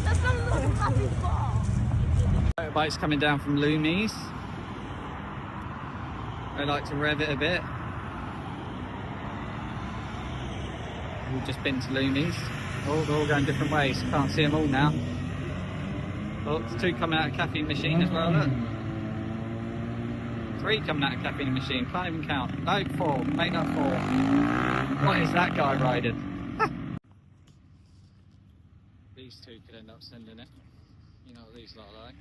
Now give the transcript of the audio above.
That's not a little happy ball. Motorbike's coming down from Loomies. I like to rev it a bit. We've just been to Loomies. Oh, they're all going different ways. Can't see them all now. Oh, there's 2 coming out of caffeine machine as well, look. 3 coming out of caffeine machine. Can't even count. No, 4. Make that 4. What is that guy riding? These 2 could end up sending it. You know what these lot are like.